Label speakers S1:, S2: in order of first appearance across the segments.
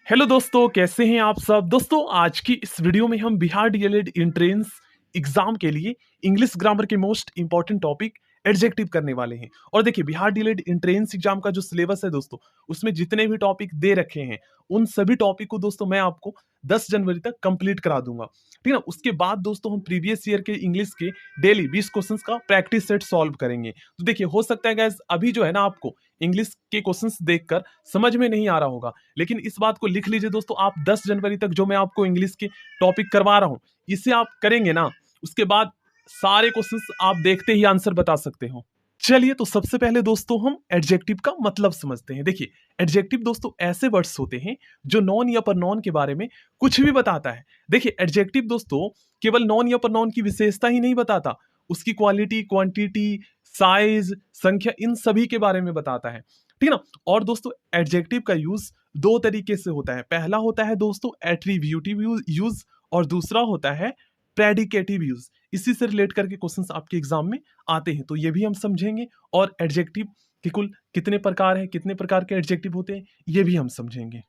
S1: Hello दोस्तों, कैसे हैं आप सब। दोस्तों, आज की इस वीडियो में हम बिहार डीएलएड एंट्रेंस एग्जाम के लिए इंग्लिश ग्रामर के मोस्ट इंपॉर्टेंट टॉपिक एडजेक्टिव करने वाले हैं। और देखिए, बिहार डीएलएड एंट्रेंस एग्जाम का जो सिलेबस है दोस्तों, उसमें जितने भी टॉपिक दे रखे हैं उन सभी टॉपिक को दोस्तों मैं आपको 10 जनवरी तक कंप्लीट करा दूंगा। ठीक है ना। उसके बाद दोस्तों हम प्रीवियस ईयर के इंग्लिश के डेली 20 क्वेश्चंस का प्रैक्टिस सेट सॉल्व करेंगे। तो देखिए, हो सकता है गैस अभी जो है ना आपको इंग्लिश के क्वेश्चंस देखकर समझ में नहीं आ रहा होगा, लेकिन इस बात को लिख लीजिए दोस्तों, आप 10 जनवरी तक जो मैं आपको इंग्लिश के टॉपिक करवा रहा हूं, इसे आप करेंगे ना, उसके बाद सारे क्वेश्चंस आप देखते ही आंसर बता सकते हो। चलिए, तो सबसे पहले दोस्तों हम एडजेक्टिव का मतलब समझते हैं। देखिए, एडजेक्टिव दोस्तों ऐसे वर्ड्स होते हैं जो नॉन या प्रनॉन के बारे में कुछ भी बताता है। देखिए, एडजेक्टिव दोस्तों केवल नॉन या प्रनॉन की विशेषता ही नहीं बताता, उसकी क्वालिटी, क्वांटिटी, साइज, संख्या, इन सभी के बारे में बताता है। ठीक है ना। और दोस्तों, एडजेक्टिव का यूज दो तरीके से होता है। पहला होता है दोस्तों एट्रीब्यूटिव यूज और दूसरा होता है प्रेडिकेटिव यूज। इसी से रिलेट करके क्वेश्चंस आपके एग्जाम में आते हैं, तो ये भी हम समझेंगे। और एडजेक्टिव के कुल कितने प्रकार हैं, कितने प्रकार के एडजेक्टिव होते हैं, ये भी हम समझेंगे।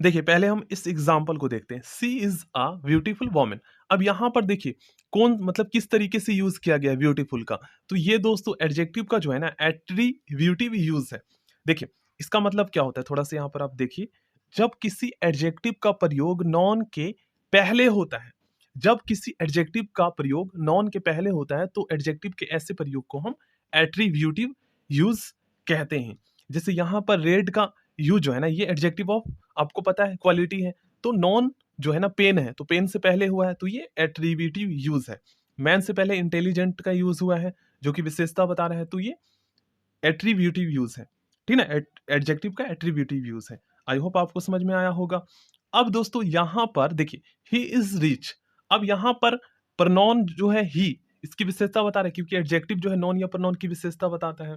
S1: देखिए, पहले हम इस एग्जाम्पल को देखते हैं। सी इज अ ब्यूटीफुल वोमन। अब यहां पर देखिए कौन मतलब किस तरीके से यूज किया गया है ब्यूटीफुल का। तो ये दोस्तों एडजेक्टिव का जो है ना एट्रीब्यूटिव यूज है। देखिए, इसका मतलब क्या होता है, थोड़ा सा यहां पर आप देखिए। जब किसी एडजेक्टिव का प्रयोग नॉन के पहले होता है, जब किसी एडजेक्टिव का प्रयोग नॉन के पहले होता है, तो एडजेक्टिव के ऐसे प्रयोग को हम एट्रीब्यूटिव यूज कहते हैं। जैसे यहां पर रेड का यूज जो है ना, ये एडजेक्टिव ऑफ, आपको पता है, क्वालिटी है। तो नॉन जो है ना पेन है, तो पेन से पहले हुआ है, तो ये एट्रीब्यूटिव यूज है। मैन से पहले इंटेलिजेंट का यूज हुआ है, जो कि विशेषता बता रहा है, तो ये एट्रीब्यूटिव यूज है। ठीक है ना। एडजेक्टिव का एट्रीब्यूटिव यूज है। आई होप आपको समझ में आया होगा। अब दोस्तों यहां पर देखिए, ही इज रिच। अब यहां पर प्रनॉन जो है ही, इसकी विशेषता बता रहा है, क्योंकि एडजेक्टिव जो है नॉन या प्रनॉन की विशेषता बताता है।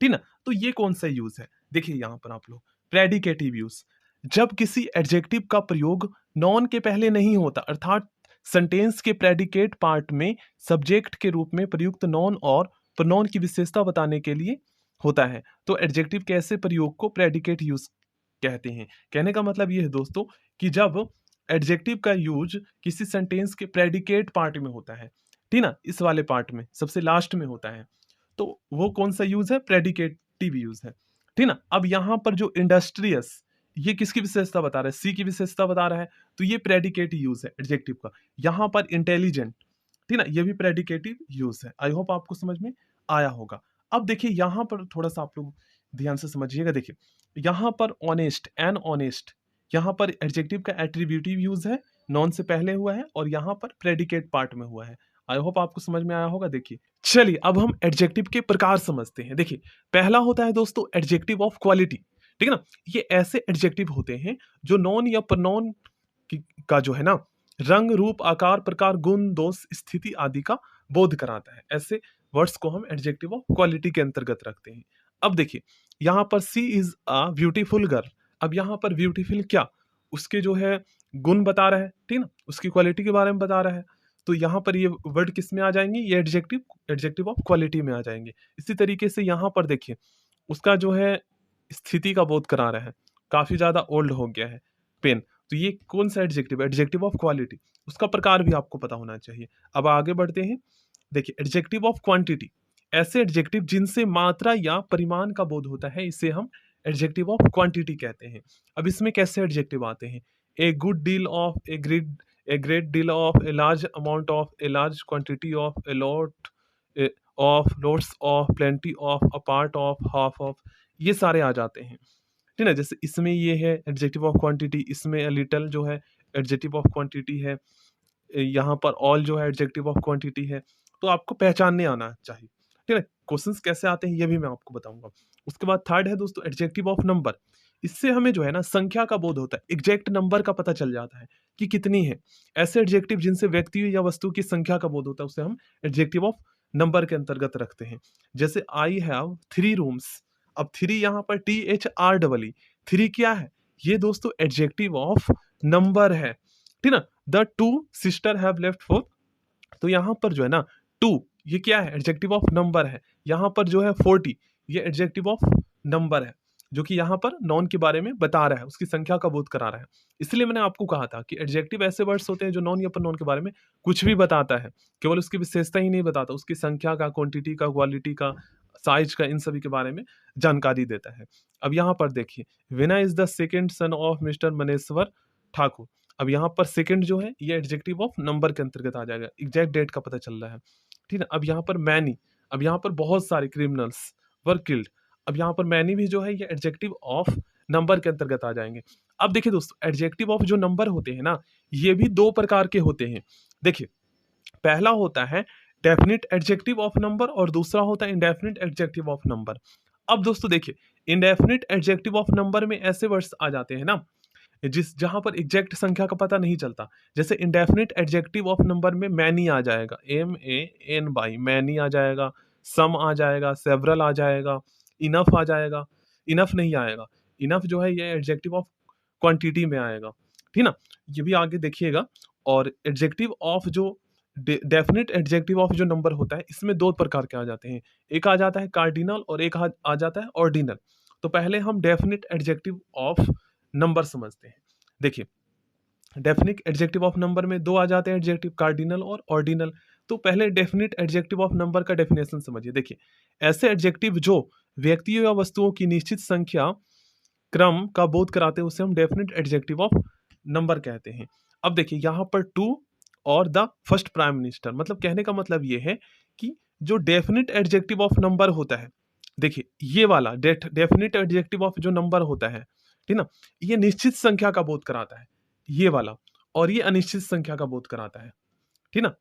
S1: ठीक ना। तो ये कौन सा यूज है, देखिए यहां पर आप लोग, प्रेडिकेटिव यूज। जब किसी एडजेक्टिव का प्रयोग नॉन के पहले नहीं होता, अर्थात सेंटेंस के प्रेडिकेट पार्ट में सब्जेक्ट के रूप में प्रयुक्त नॉन और प्रोनाउन की विशेषता बताने के लिए होता है, तो एडजेक्टिव के ऐसे प्रयोग को प्रेडिकेट यूज कहते हैं। कहने का मतलब ये है दोस्तों कि जब एडजेक्टिव का यूज किसी सेंटेंस के प्रेडिकेट पार्ट में होता है, ठीक ना, इस वाले पार्ट में सबसे लास्ट में होता है, तो वो कौन सा यूज है, प्रेडिकेटिव यूज है। ठीक ना। अब यहां पर जो इंडस्ट्रियस, ये किसकी विशेषता बता रहा है, सी की विशेषता बता रहा है, तो ये प्रेडिकेट यूज है एडजेक्टिव का। यहां पर इंटेलिजेंट, ठीक ना, ये भी प्रेडिकेटिव यूज है। आई होप आपको समझ में आया होगा। अब देखिए यहां पर थोड़ा सा आप लोग ध्यान से समझिएगा। देखिए, यहां पर ऑनेस्ट एंड ऑनेस्ट, यहां पर एडजेक्टिव का एट्रीब्यूटिव यूज है, नॉन से पहले हुआ है, और यहां पर प्रेडिकेट पार्ट में हुआ है। आई होप आपको समझ में आया होगा। देखिए, चलिए अब हम एडजेक्टिव के प्रकार समझते हैं। देखिए, पहला होता है दोस्तों एडजेक्टिव ऑफ क्वालिटी। ठीक है ना। ये ऐसे एडजेक्टिव होते हैं जो नॉन या प्रोनाउन का जो है ना रंग, रूप, आकार, प्रकार, गुण, दोष, स्थिति आदि का बोध कराता है। ऐसे वर्ड्स को हम एडजेक्टिव ऑफ क्वालिटी के अंतर्गत रखते हैं। अब देखिए, यहां पर सी इज अ ब्यूटीफुल गर्ल। अब यहां पर ब्यूटीफुल क्या, उसके जो है गुण बता रहा है, ठीक ना, उसकी क्वालिटी के बारे में बता रहा है। तो यहां पर ये वर्ड किस में आ जाएंगे, ये एडजेक्टिव ऑफ क्वालिटी में आ जाएंगे। इसी तरीके से यहां पर देखिए, उसका जो है स्थिति का बोध करा रहा है, काफी ज्यादा ओल्ड हो गया है पेन, तो ये कौन सा एडजेक्टिव, एडजेक्टिव ऑफ क्वालिटी। उसका प्रकार भी आपको पता होना चाहिए। अब आगे बढ़ते हैं। देखिए, एडजेक्टिव ऑफ क्वांटिटी, ऐसे एडजेक्टिव जिनसे मात्रा या परिमाण का बोध होता है, इसे हम एडजेक्टिव ऑफ क्वांटिटी कहते हैं। अब इसमें कैसे एडजेक्टिव आते हैं, a good deal of, a great deal of, a large amount of, a large quantity of, a lot of, lots of, plenty of, a part of, half of, ये सारे आ जाते हैं। ठीक है। जैसे इसमें ये है एडजेक्टिव ऑफ क्वांटिटी, इसमें लिटिल जो है एडजेक्टिव ऑफ क्वांटिटी है, यहाँ पर ऑल जो है एडजेक्टिव ऑफ क्वांटिटी है। तो आपको पहचानने आना चाहिए। ठीक है। क्वेश्चंस कैसे आते हैं ये भी मैं आपको बताऊंगा। उसके बाद थर्ड है दोस्तों एडजेक्टिव ऑफ नंबर। इससे हमें जो है ना संख्या का बोध होता है, एग्जैक्ट नंबर का पता चल जाता है कि कितनी है। ऐसे एडजेक्टिव जिनसे व्यक्ति या वस्तु की संख्या का बोध होता है, उसे हम एडजेक्टिव ऑफ नंबर के अंतर्गत रखते हैं। जैसे आई हैव 3 रूम्स। अब 3 यहाँ पर THR, 3 क्या है, ये दोस्तों एडजेक्टिव ऑफ नंबर है। ठीक ना। The 2 sister have left for, तो यहां पर जो है ना 2, ये क्या है, एडजेक्टिव ऑफ नंबर है। यहां पर जो है 40, ये एडजेक्टिव ऑफ नंबर है। जो कि यहाँ पर नॉन के बारे में बता रहा है, उसकी संख्या का बोध करा रहा है। इसलिए मैंने आपको कहा था कि एडजेक्टिव ऐसे वर्ड्स होते हैं जो नॉन या प्रोनाउन के बारे में कुछ भी बताता है, केवल उसकी विशेषता ही नहीं बताता, उसकी संख्या का, क्वांटिटी का, क्वालिटी का, साइज का, इन सभी के बारे में जानकारी देता है। अब यहाँ पर देखिए, Vinay is the second son of mister Maneshwar Thakur. अब यहाँ पर सेकेंड जो है ये एडजेक्टिव ऑफ नंबर के अंतर्गत आ जाएगा, एग्जैक्ट डेट का पता चल रहा है, ठीक है। अब यहाँ पर मैनी, अब यहाँ पर बहुत सारे क्रिमिनल्स वर किल्ड, अब यहाँ पर मैनी भी जो है ये एडजेक्टिव ऑफ नंबर के अंतर्गत आ जाएंगे। अब देखिए दोस्तों, एडजेक्टिव ऑफ जो नंबर होते हैं ना, ये भी दो प्रकार के होते हैं। देखिए, पहला होता है डेफिनिट एडजेक्टिव ऑफ नंबर और दूसरा होता है इंडेफिनिट एडजेक्टिव ऑफ नंबर। अब दोस्तों देखिए, इंडेफिनिट एडजेक्टिव ऑफ नंबर में ऐसे वर्ड्स आ जाते हैं ना जहां पर एग्जैक्ट संख्या का पता नहीं चलता। जैसे इंडेफिनिट एडजेक्टिव ऑफ नंबर में मैनी आ जाएगा, MANY, मैनी आ जाएगा, सम आ जाएगा, सेवरल आ जाएगा, इनफ आ जाएगा, इनफ नहीं आएगा, इनफ जो है ये एडजेक्टिव ऑफ क्वांटिटी में आएगा, ठीक ना। ये भी आगे देखिएगा। और एडजेक्टिव ऑफ जो डेफिनिट एडजेक्टिव ऑफ जो नंबर होता है, इसमें दो प्रकार के आ जाते हैं, एक आ जाता है कार्डिनल और एक आ जाता है ऑर्डिनल। तो पहले हम डेफिनिट एडजेक्टिव ऑफ नंबर समझते हैं। देखिए, डेफिनिट एडजेक्टिव ऑफ नंबर में दो आ जाते हैं एडजेक्टिव, कार्डिनल और ऑर्डिनल। तो पहले डेफिनिट एडजेक्टिव ऑफ नंबर का डेफिनेशन समझिए। देखिए, ऐसे एडजेक्टिव जो व्यक्तियों या वस्तुओं की निश्चित संख्या क्रम का बोध कराते हैं उसे हम डेफिनिट एडजेक्टिव ऑफ नंबर कहते हैं। अब देखिए, यहाँ पर टू और द फर्स्ट प्राइम मिनिस्टर, मतलब कहने का मतलब ये है कि जो डेफिनिट एडजेक्टिव ऑफ नंबर होता है, देखिए ये वाला डेफिनिट एडजेक्टिव ऑफ जो नंबर होता है, ठीक ना, ये निश्चित संख्या का बोध कराता है, ये वाला, और ये अनिश्चित संख्या का बोध कराता है, ठीक ना।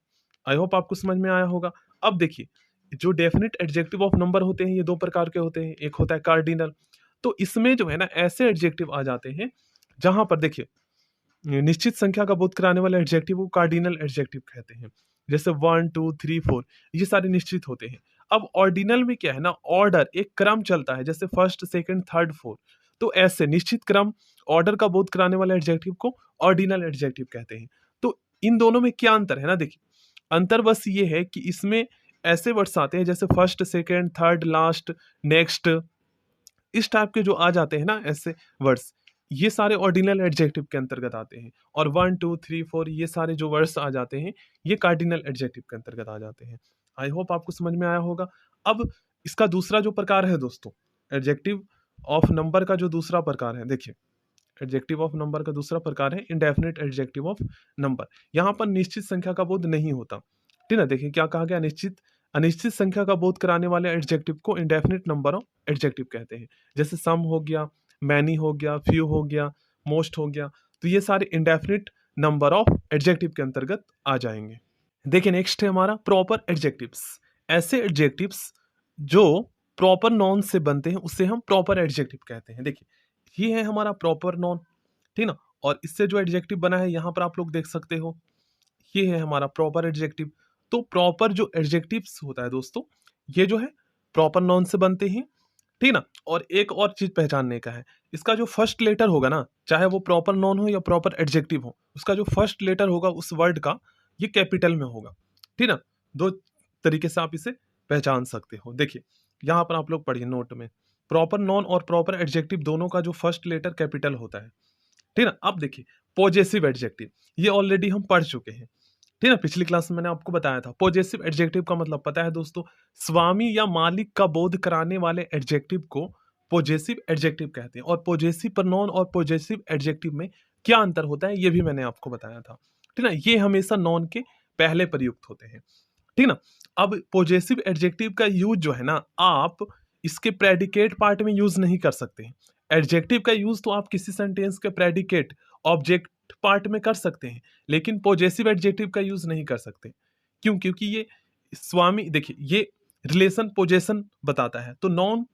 S1: आई होप आपको समझ में आया होगा। अब देखिए, जो डेफिनिट एडजेक्टिव ऑफ नंबर होते हैं ये दो प्रकार के होते हैं, एक होता है कार्डिनल। तो इसमें जो है ना ऐसे एडजेक्टिव आ जाते हैं जहां पर देखिए निश्चित संख्या का बोध कराने वाले एडजेक्टिव को कार्डिनल एडजेक्टिव कहते हैं। जैसे 1 2 3 4 ये सारे निश्चित होते हैं। अब ऑर्डिनल में क्या है ना, ऑर्डर, एक क्रम चलता है, जैसे फर्स्ट सेकंड थर्ड फोर्थ। तो ऐसे निश्चित क्रम, ऑर्डर का बोध कराने वाले एडजेक्टिव को ऑर्डिनल एडजेक्टिव कहते हैं। तो इन दोनों में क्या अंतर है ना, देखिए अंतर बस ये है कि इसमें ऐसे वर्ड्स आते हैं जैसे first second third last next, इस टाइप के जो आ जाते हैं ना ऐसे वर्ड्स, ये सारे ऑर्डिनल एडजेक्टिव के अंतर्गत आते हैं। और 1 2 3 4 ये सारे जो वर्ड्स आ जाते हैं ये कार्डिनल एडजेक्टिव के अंतर्गत आ जाते हैं। आई होप आपको समझ में आया होगा। अब इसका दूसरा जो प्रकार है दोस्तों, एडजेक्टिव ऑफ नंबर का जो दूसरा प्रकार है, देखिए एडजेक्टिव ऑफ नंबर का दूसरा प्रकार है इंडेफिनिट एडजेक्टिव ऑफ नंबर। यहाँ पर निश्चित संख्या का बोध नहीं होता, ठीक है। देखिए क्या कहा गया, निश्चित अनिश्चित संख्या का बोध कराने वाले एडजेक्टिव को इंडेफिनिट नंबर ऑफ एडजेक्टिव कहते हैं। जैसे सम हो गया, मैनी हो गया, फ्यू हो गया, मोस्ट हो गया। तो ये सारे इंडेफिनिट नंबर ऑफ एडजेक्टिव के अंतर्गत आ जाएंगे। देखिए नेक्स्ट है हमारा प्रॉपर एडजेक्टिव्स। ऐसे एडजेक्टिव्स जो प्रॉपर नॉन से बनते हैं उसे हम प्रॉपर एडजेक्टिव कहते हैं। देखिए ये है हमारा प्रॉपर नॉन, ठीक ना, और इससे जो एडजेक्टिव बना है यहाँ पर आप लोग देख सकते हो, ये है हमारा प्रॉपर एडजेक्टिव। तो प्रॉपर जो एडजेक्टिव्स होता है दोस्तों, ये जो है प्रॉपर नॉन से बनते हैं, ठीक ना। और एक और चीज पहचानने का है, इसका जो फर्स्ट लेटर होगा ना, चाहे वो प्रॉपर नॉन हो या प्रॉपर एडजेक्टिव हो, उसका जो फर्स्ट लेटर होगा उस वर्ड का, ये कैपिटल में होगा, ठीक ना। दो तरीके से आप इसे पहचान सकते हो। देखिए यहाँ पर आप लोग पढ़िए नोट में, प्रॉपर नॉन और प्रॉपर एडजेक्टिव दोनों का जो फर्स्ट लेटर कैपिटल होता है, ठीक ना। अब देखिए पॉजेसिव एडजेक्टिव, ये ऑलरेडी हम पढ़ चुके हैं, ठीक है। पिछली क्लास में मैंने आपको बताया था। पॉजेसिव एडजेक्टिव का मतलब पता है दोस्तों, स्वामी या मालिक का बोध कराने वाले एडजेक्टिव को पॉजेसिव एडजेक्टिव कहते हैं। और पॉजेसिव प्रोनाउन और पॉजेसिव एडजेक्टिव में क्या अंतर होता है ये भी मैंने आपको बताया था, ठीक ना। ये हमेशा नॉन के पहले प्रयुक्त होते हैं, ठीक ना। अब पॉजेसिव एडजेक्टिव का यूज जो है ना, आप इसके प्रेडिकेट पार्ट में यूज नहीं कर सकते। एडजेक्टिव का यूज तो आप किसी सेंटेंस के प्रेडिकेट ऑब्जेक्ट पार्ट में कर सकते हैं, लेकिन पॉजेसिव एडजेक्टिव का यूज नहीं कर सकते। क्यों? क्योंकि ये स्वामी, देखिए ये रिलेशन पोजेशन बताता है, तो नॉन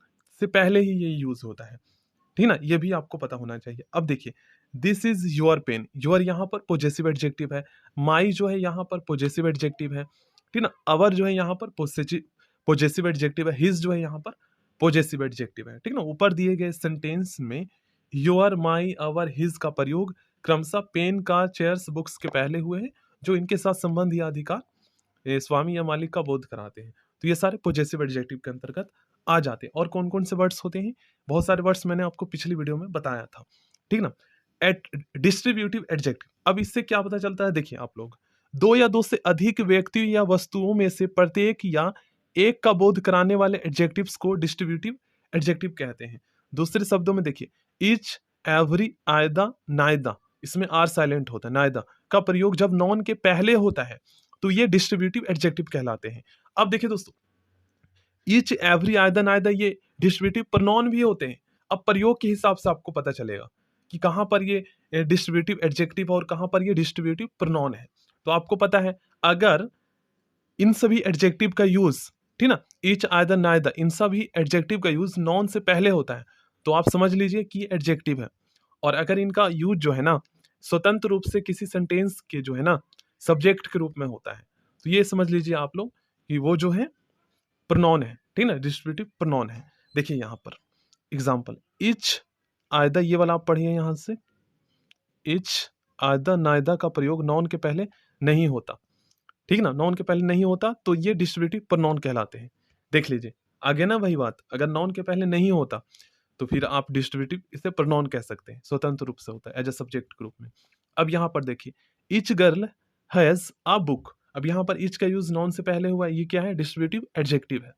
S1: से पहले ही ये यूज होता है, ठीक ना। ये भी आपको पता होना चाहिए। अब देखिए, this is your pen, your यहाँ पर पॉजेसिव एडजेक्टिव है, माई जो है यहाँ पर पॉजेसिव एडजेक्टिव है, ठीक ना। अवर जो है यहाँ पर पॉजेसिव एडजेक्टिव है, हिज जो है यहाँ पर पॉजेसिव एडजेक्टिव है, ठीक ना। ऊपर दिए गए सेंटेंस में योर, माई, अवर, हिज का प्रयोग क्रमशः पेन, का, चेयर्स, बुक्स के पहले हुए हैं, जो इनके साथ संबंध या अधिकार स्वामी या मालिक का बोध कराते हैं। तो ये सारे पॉजेसिव एडजेक्टिव के अंतर्गत आ जाते हैं। और कौन-कौन से वर्ड्स होते हैं? बहुत सारे वर्ड्स मैंने आपको पिछली वीडियो में बताया था, ठीक ना? एट डिस्ट्रीब्यूटिव एडजेक्टिव, अब इससे क्या पता चलता है? देखिए आप लोग, 2 या 2 से अधिक व्यक्तियों या वस्तुओं में से प्रत्येक या एक का बोध कराने वाले एडजेक्टिव्स को डिस्ट्रीब्यूटिव एडजेक्टिव कहते हैं। दूसरे शब्दों में देखिए, ईच, एवरी, आयदा, नायदा, इसमें आर साइलेंट होता है, नायदा का प्रयोग जब नॉन के पहले होता है तो ये डिस्ट्रीब्यूटिव एडजेक्टिव कहलाते हैं। अब देखिए दोस्तों, ईच, एवरी, आयदा, नायदा ये डिस्ट्रीब्यूटिव प्रोनाउन भी होते हैं। अब प्रयोग के हिसाब से आपको पता चलेगा कि कहाँ पर ये डिस्ट्रीब्यूटिव एडजेक्टिव और कहाँ पर ये डिस्ट्रीब्यूटिव प्रोनाउन है। तो आपको पता है, अगर इन सभी एडजेक्टिव का यूज, ठीक ना, ईच, आयदर, नायदर, इन सभी एडजेक्टिव का यूज नॉन से पहले होता है तो आप समझ लीजिए कि एडजेक्टिव है। और अगर इनका यूज जो है ना स्वतंत्र रूप से किसी सेंटेंस के जो है ना सब्जेक्ट के रूप में होता है, तो ये समझ लीजिए आप लोग कि वो जो है प्रोनाउन है, ठीक ना, डिस्ट्रीब्यूटिव प्रोनाउन है। देखिए यहाँ पर एग्जाम्पल, इच, आयदा, ये वाला आप पढ़िए यहाँ से, इच, आयदा, नायदा का प्रयोग नॉन के पहले नहीं होता, ठीक ना, नॉन के पहले नहीं होता तो ये डिस्ट्रीब्यूटिव प्रोनाउन कहलाते हैं। देख लीजिए आगे ना वही बात, अगर नॉन के पहले नहीं होता तो फिर आप डिस्ट्रीब्यूटिव इसे प्रोनाउन कह सकते हैं, स्वतंत्र रूप से होता है एज अ सब्जेक्ट के रूप में। अब यहाँ पर देखिए, each girl has a book, अब यहाँ पर ईच का यूज नॉन से पहले हुआ है, ये क्या है? डिस्ट्रीब्यूटिव एडजेक्टिव है,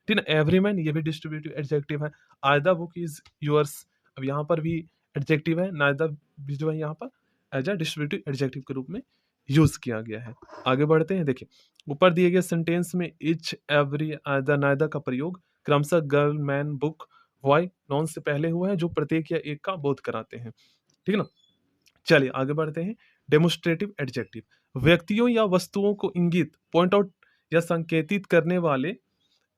S1: ठीक ना। एवरी मैन, ये भी डिस्ट्रीब्यूटिव एडजेक्टिव है। I the book is yours, अब यहाँ पर भी एडजेक्टिव है, नाइदा भी जो है यहाँ पर एज अ डिस्ट्रीब्यूटिव एडजेक्टिव के रूप में यूज किया गया है। आगे बढ़ते हैं, देखिए ऊपर दिए गए सेंटेंस में इच, एवरी, आयदा, नायदा का प्रयोग क्रमशः girl, man, book, boy non से पहले हुआ है जो प्रत्येक या एक का बोध कराते हैं, ठीक है ना। चलिए आगे बढ़ते हैं। डेमोस्ट्रेटिव एडजेक्टिव, व्यक्तियों या वस्तुओं को इंगित, पॉइंट आउट या संकेतित करने वाले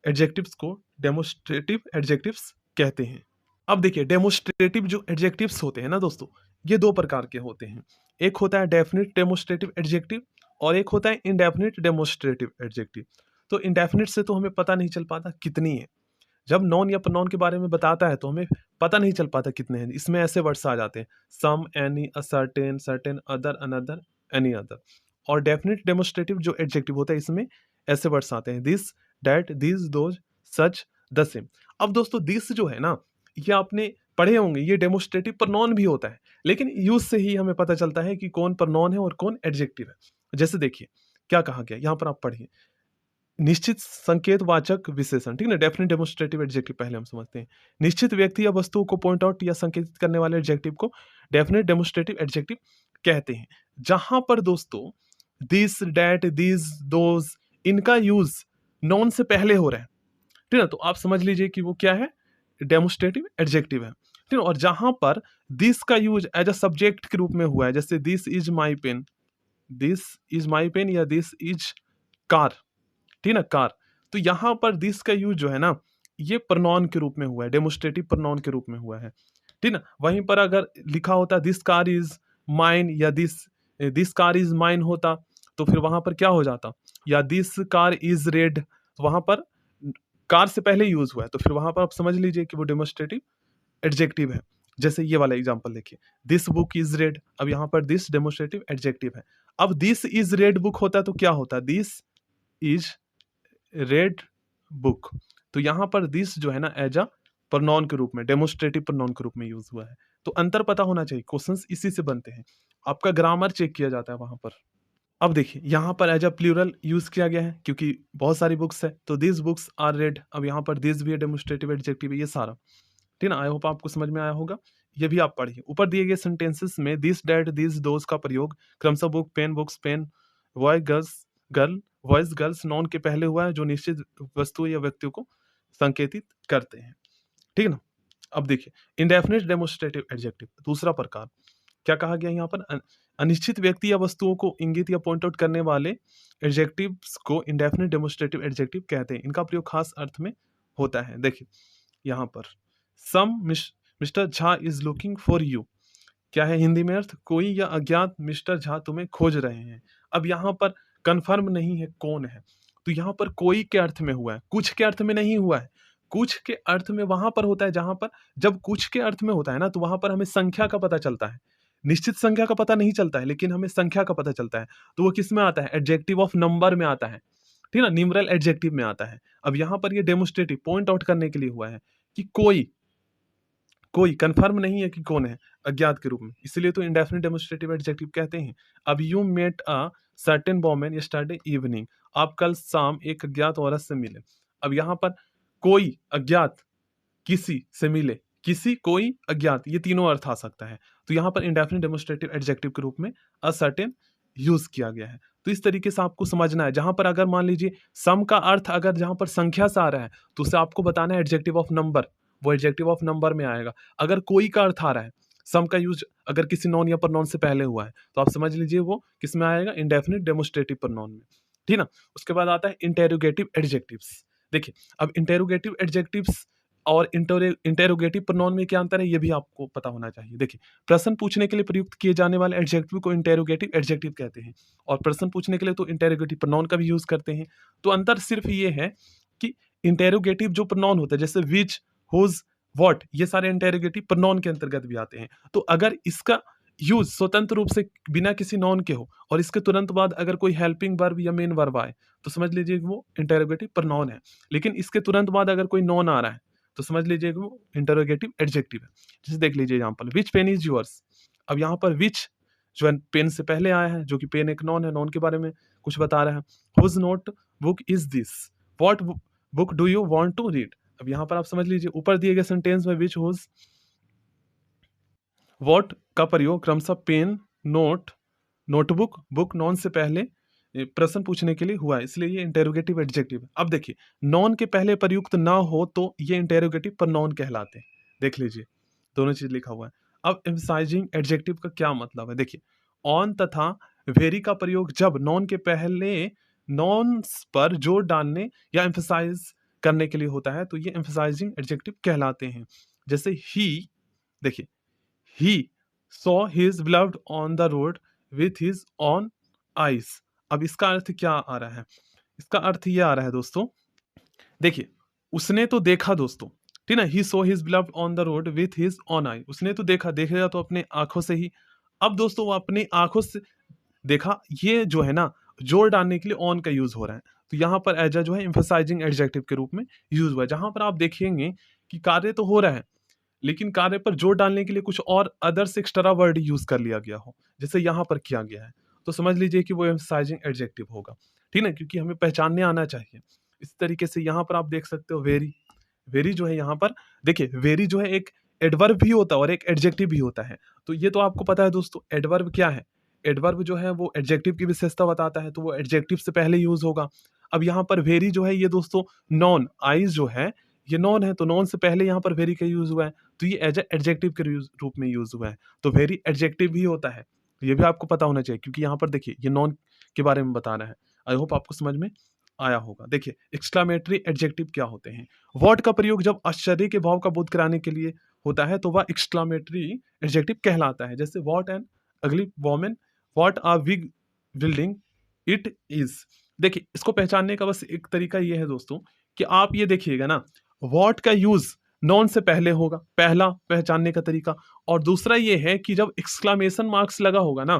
S1: एडजेक्टिव्स को डेमोस्ट्रेटिव एडजेक्टिव्स कहते हैं। अब देखिए डेमोस्ट्रेटिव जो एडजेक्टिव्स होते हैं ना दोस्तों, ये दो प्रकार के होते हैं। एक होता है डेफिनिट डेमोस्ट्रेटिव एडजेक्टिव और एक होता है इंडेफिनिट डेमोस्ट्रेटिव एडजेक्टिव। तो इंडेफिनिट से तो हमें पता नहीं चल पाता कितनी है, जब नॉन या प्रोनाउन के बारे में बताता है तो हमें पता नहीं चल पाता कितने हैं। इसमें ऐसे वर्ड्स आ जाते हैं, some, any, a certain, certain, other, another, any other. और डेफिनिट डेमोस्ट्रेटिव जो एडजेक्टिव होता है इसमें ऐसे वर्ड्स आते हैं, this, that, this, those, such, the same. अब दोस्तों दिस जो है ना, ये आपने पढ़े होंगे, ये डेमोस्ट्रेटिव प्रोनाउन भी होता है, लेकिन यूज से ही हमें पता चलता है कि कौन प्रोनाउन है और कौन एडजेक्टिव है। जैसे देखिए क्या कहा गया यहाँ पर, आप पढ़िए, निश्चित संकेतवाचक विशेषण, ठीक ना, डेफिनेट डेमोस्ट्रेटिव एडजेक्टिव पहले हम समझते हैं। निश्चित व्यक्ति या वस्तुओं को पॉइंट आउट या संकेतित करने वाले एडजेक्टिव को डेफिनेट डेमोस्ट्रेटिव एडजेक्टिव कहते हैं। जहां पर दोस्तों दिस, डैट, दिस, दोज, इनका यूज नॉन से पहले हो रहा है, ठीक है, तो आप समझ लीजिए कि वो क्या है? डेमोस्ट्रेटिव एडजेक्टिव है, ठीक है। और जहां पर दिस का यूज एज अ सब्जेक्ट के रूप में हुआ है, जैसे this is my pen, this is my pen, या दिस इज कार, ठीक ना, कार, तो यहाँ पर दिस का यूज जो है ना, ये प्रोनाउन के रूप में हुआ है, डेमोस्ट्रेटिव प्रोनाउन के रूप में हुआ है, ठीक ना। वहीं पर अगर लिखा होता दिस कार इज माइन, या दिस कार इज माइन होता तो फिर वहां पर क्या हो जाता, या दिस कार इज रेड, तो वहां पर कार से पहले यूज हुआ है, तो फिर वहां पर आप समझ लीजिए कि वो डेमोस्ट्रेटिव एडजेक्टिव है। जैसे ये वाला एग्जांपल देखिए, दिस बुक इज रेड, अब यहाँ पर दिस डेमोस्ट्रेटिव एडजेक्टिव है। अब दिस इज रेड बुक होता तो क्या होता, दिस इज रेड बुक, तो यहाँ पर दिस जो है ना एज अ प्रोनाउन के रूप में, डेमोस्ट्रेटिव प्रोनाउन के रूप में यूज हुआ है। तो अंतर पता होना चाहिए, क्वेश्चंस इसी से बनते हैं, आपका ग्रामर चेक किया जाता है वहां पर। अब देखिए यहाँ पर एज अ प्लूरल यूज किया गया है क्योंकि बहुत सारी बुक्स है, तो दिस बुक्स आर रेड, अब यहाँ पर दिस भी है, डेमोस्ट्रेटिव एडजेक्टिव है, ये सारा, ठीक ना। आई होप आपको समझ में आया होगा, ये भी आप पढ़िए। ऊपर दिए गए सेंटेंसेस में दिस, डैट, दिस, दोज का प्रयोग क्रमशः book, pen, books, pen, boy, girls, girl, boys, girls noun के पहले हुआ है जो निश्चित वस्तु या व्यक्तियों को संकेतित करते हैं, ठीक है ना। अब देखिए इंडेफिनिट डेमोस्ट्रेटिव एडजेक्टिव, दूसरा प्रकार, क्या कहा गया यहाँ पर, अनिश्चित व्यक्ति या वस्तुओं को इंगित या पॉइंट आउट करने वाले एडजेक्टिव्स को इंडेफिनिट डेमोस्ट्रेटिव एडजेक्टिव कहते हैं। इनका प्रयोग खास अर्थ में होता है। देखिए यहाँ पर some mister Jha is looking for you, क्या है हिंदी में अर्थ, कोई या अज्ञात मिस्टर झा तुम्हें खोज रहे हैं। अब यहाँ पर कंफर्म नहीं है कौन है, तो यहाँ पर कोई के अर्थ में हुआ है, कुछ के अर्थ में नहीं हुआ है। कुछ के अर्थ में वहां पर होता है, जहां पर जब कुछ के अर्थ में होता है ना, तो वहां पर हमें संख्या का पता चलता है, निश्चित संख्या का पता नहीं चलता है, लेकिन हमें संख्या का पता चलता है। तो वो किस में आता है, एडजेक्टिव ऑफ नंबर में आता है, ठीक है ना, न्यूमरल एडजेक्टिव में आता है। अब यहाँ पर ये डेमोस्ट्रेटिव पॉइंट आउट करने के लिए हुआ है कि कोई कोई कंफर्म नहीं है कि कौन है, अज्ञात के रूप में, इसलिए तो इंडेफिनिट डेमोस्ट्रेटिव एडजेक्टिव कहते हैं। अब you met a certain woman yesterday evening, आप कल शाम एक अज्ञात औरत से मिले। अब यहाँ पर कोई अज्ञात किसी से मिले, किसी कोई अज्ञात, ये तीनों अर्थ आ सकता है। तो यहाँ पर इंडेफिनिट डेमोस्ट्रेटिव एडजेक्टिव के रूप में असर्टेन यूज किया गया है। तो इस तरीके से आपको समझना है। जहां पर अगर मान लीजिए सम का अर्थ अगर जहां पर संख्या से आ रहा है तो उसे आपको बताना है एडजेक्टिव ऑफ नंबर, वो एडजेक्टिव ऑफ नंबर में आएगा। अगर कोई का अर्थ आ रहा है, सम का यूज अगर किसी नॉन या प्रोनाउन से पहले हुआ है तो आप समझ लीजिए वो किस में आएगा, इंडेफिनिट डेमोस्ट्रेटिव प्रोनाउन में। ठीक ना। उसके बाद आता है इंटेरोगेटिव एडजेक्टिव्स। देखिए अब इंटेरोगेटिव एडजेक्टिव्स और इंटेरोगेटिव प्रोनाउन में क्या अंतर है, ये भी आपको पता होना चाहिए। देखिए प्रश्न पूछने के लिए प्रयुक्त किए जाने वाले एडजेक्टिव को इंटेरोगेटिव एडजेक्टिव कहते हैं, और प्रश्न पूछने के लिए तो इंटेरोगेटिव प्रोनाउन का भी यूज करते हैं। तो अंतर सिर्फ ये है कि इंटेरोगेटिव जो प्रोनाउन होता है जैसे विच, हुज, व्हाट, ये सारे इंटेरोगेटिव प्रोनाउन के अंतर्गत भी आते हैं। तो अगर इसका यूज स्वतंत्र रूप से बिना किसी नॉन के हो और इसके तुरंत बाद अगर कोई हेल्पिंग वर्ब या मेन वर्ब आए तो समझ लीजिए कि वो इंटेरोगेटिव प्रोनाउन है। लेकिन इसके तुरंत बाद अगर कोई नॉन आ रहा है तो समझ लीजिए कि वो इंटरोगेटिव एडजेक्टिव है। जैसे देख लीजिए example, which pen is yours. अब यहाँ पर विच जो है पेन से पहले आया है, जो कि पेन एक नॉन है, नॉन के बारे में कुछ बता रहा है। Whose notebook is this, what book do you want to read. अब यहाँ पर आप समझ लीजिए ऊपर दिए गए सेंटेंस में विच, हुज, व्हाट का प्रयोग क्रमशः pen, note, notebook, book, noun से पहले प्रश्न पूछने के लिए हुआ है, इसलिए ये इंटेरोगेटिव एडजेक्टिव है। अब देखिए नॉन के पहले प्रयुक्त ना हो तो ये इंटेरोगेटिव प्रोनाउन कहलाते हैं। देख लीजिए दोनों चीज लिखा हुआ है। अब एम्फसाइजिंग एडजेक्टिव का क्या मतलब है, देखिए ऑन तथा वेरी का प्रयोग जब नॉन के पहले नॉन पर जोर डालने या एम्फसाइज करने के लिए होता है तो ये एम्फसाइजिंग एडजेक्टिव कहलाते हैं। जैसे ही, देखिए he saw his beloved on the road with his own eyes। अब इसका अर्थ क्या आ रहा है, इसका अर्थ ये आ रहा है दोस्तों, देखिए उसने तो देखा दोस्तों, ठीक ना, he saw his beloved on the road with his own eye, उसने तो देखा, देखेगा तो अपने आंखों से ही। अब दोस्तों वो अपनी आंखों से देखा, ये जो है ना जोर डालने के लिए ऑन का यूज हो रहा है, तो यहाँ पर एज जो है एम्फसाइजिंग एडजेक्टिव के रूप में यूज हुआ है। जहां पर आप देखेंगे कि कार्य तो हो रहा है लेकिन कार्य पर जोर डालने के लिए कुछ और अदर्स एक्स्ट्रा वर्ड यूज कर लिया गया हो, जैसे यहाँ पर किया गया है, तो समझ लीजिए कि वो एम्फसाइजिंग एडजेक्टिव होगा। ठीक है, क्योंकि हमें पहचानने आना चाहिए। इस तरीके से यहाँ पर आप देख सकते हो वेरी, वेरी जो है यहाँ पर देखिए वेरी जो है एक एडवर्ब भी होता है और एक एडजेक्टिव भी होता है। तो ये तो आपको पता है दोस्तों, एडवर्ब क्या है, एडवर्ब जो है वो एडजेक्टिव की विशेषता बताता है, तो वो एडजेक्टिव से पहले यूज होगा। अब यहाँ पर वेरी जो है ये दोस्तों नॉन, आइज जो है ये नॉन है, तो नॉन से पहले यहाँ पर वेरी का यूज हुआ है, तो ये एज एडजेक्टिव के रूप में यूज हुआ है, तो वेरी एडजेक्टिव भी होता है। ये भी आपको पता होना चाहिए क्योंकि यहाँ पर देखिए ये नॉन के बारे में बता रहा है। आई होप आपको समझ में आया होगा। देखिए एक्सक्लामेटरी एडजेक्टिव क्या होते हैं, वर्ड का प्रयोग जब आश्चर्य के भाव का बोध कराने के लिए होता है तो वह एक्सक्लामेटरी एडजेक्टिव कहलाता है। जैसे what an ugly women, what a big building it is. देखिए इसको पहचानने का बस एक तरीका ये है दोस्तों कि आप ये देखिएगा ना, व्हाट का यूज नॉन से पहले होगा, पहला पहचानने का तरीका। और दूसरा ये है कि जब एक्सक्लामेशन मार्क्स लगा होगा ना,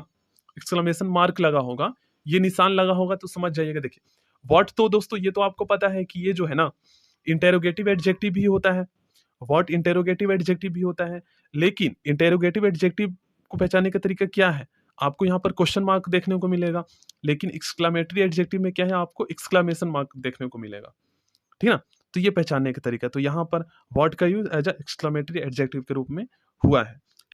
S1: एक्सक्लामेशन मार्क लगा होगा, ये निशान लगा होगा, तो समझ जाइएगा। देखिए व्हाट तो दोस्तों ये तो आपको पता है कि ये जो है ना इंटेरोगेटिव एडजेक्टिव भी होता है, व्हाट इंटेरोगेटिव एडजेक्टिव भी होता है। लेकिन इंटेरोगेटिव एडजेक्टिव को पहचानने का तरीका क्या है, आपको यहाँ पर क्वेश्चन मार्क देखने को मिलेगा, लेकिन एक्सक्लामेटरी एडजेक्टिव में क्या है, आपको एक्सक्लामेशन मार्क देखने को मिलेगा। ठीक ना, तो ये पहचानने का तरीका। तो यहाँ पर व्हाट का यूज एज एक्सक्लामेटरी एडजेक्टिव के रूप में हुआ है।